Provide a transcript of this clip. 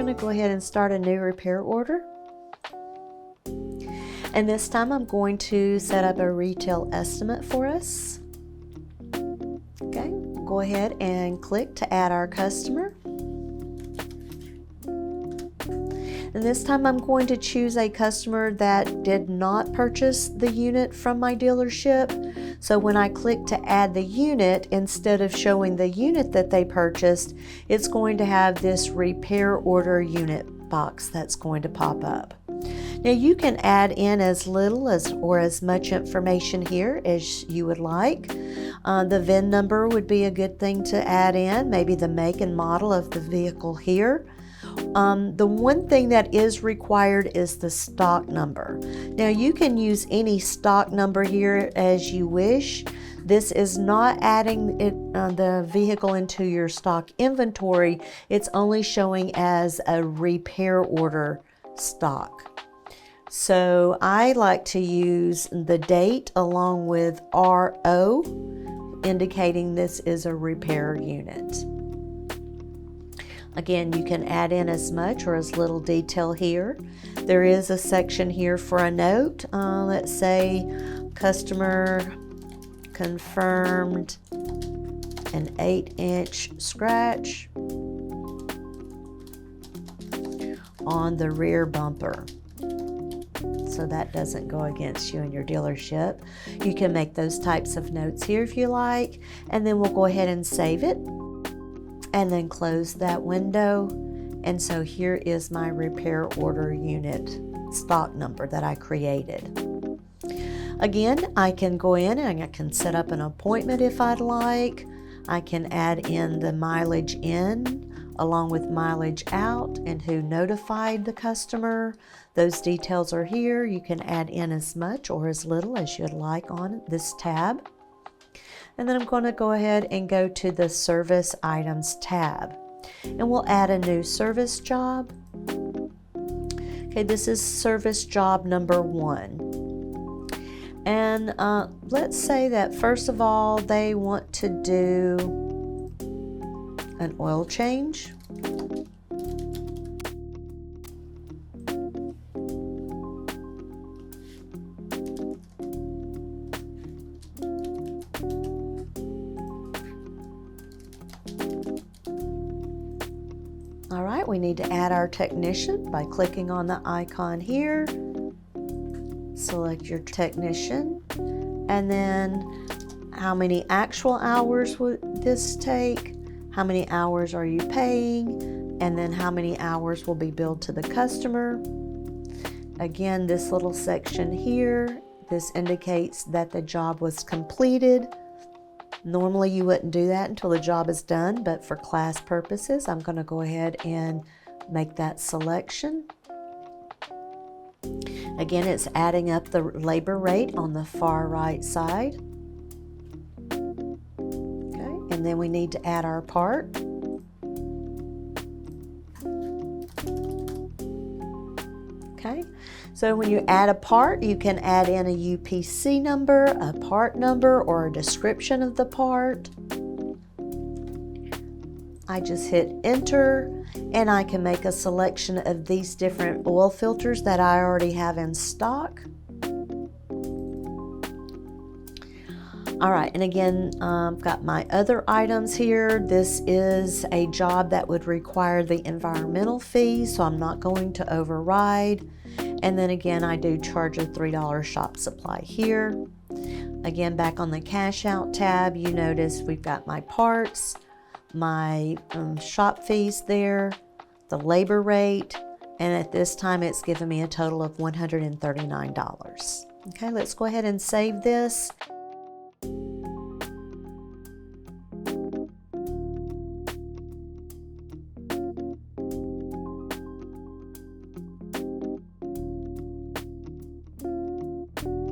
going to go ahead and start a new repair order. And this time I'm going to set up a retail estimate for us. Okay, go ahead and click to add our customer. And this time I'm going to choose a customer that did not purchase the unit from my dealership. So when I click to add the unit, instead of showing the unit that they purchased, it's going to have this repair order unit box that's going to pop up. Now you can add in as little or as much information here as you would like. The VIN number would be a good thing to add in, maybe the make and model of the vehicle here. The one thing that is required is the stock number. Now you can use any stock number here as you wish. This is not adding the vehicle into your stock inventory. It's only showing as a repair order stock. So I like to use the date along with RO, indicating this is a repair unit. Again, you can add in as much or as little detail here. There is a section here for a note. Let's say customer confirmed an 8-inch scratch on the rear bumper. So that doesn't go against you and your dealership. You can make those types of notes here if you like, and then we'll go ahead and save it and then close that window. And so here is my repair order unit stock number that I created. Again, I can go in and I can set up an appointment if I'd like. I can add in the mileage in along with mileage out and who notified the customer. Those details are here. You can add in as much or as little as you'd like on this tab. And then I'm going to go ahead and go to the Service Items tab. And we'll add a new service job. Okay, this is service job number 1. And let's say that first of all, they want to do an oil change. All right, we need to add our technician by clicking on the icon here. Select your technician, and then how many actual hours would this take? How many hours are you paying? And then how many hours will be billed to the customer? Again, this little section here, this indicates that the job was completed. Normally you wouldn't do that until the job is done, but for class purposes, I'm going to go ahead and make that selection. Again, it's adding up the labor rate on the far right side. Okay, and then we need to add our part. Okay, so when you add a part, you can add in a UPC number, a part number, or a description of the part. I just hit enter, and I can make a selection of these different oil filters that I already have in stock. All right, and again, I've got my other items here. This is a job that would require the environmental fee, so I'm not going to override. And then again, I do charge a $3 shop supply here. Again, back on the cash out tab, you notice we've got my parts, my shop fees there, the labor rate, and at this time it's given me a total of $139. Okay, let's go ahead and save this.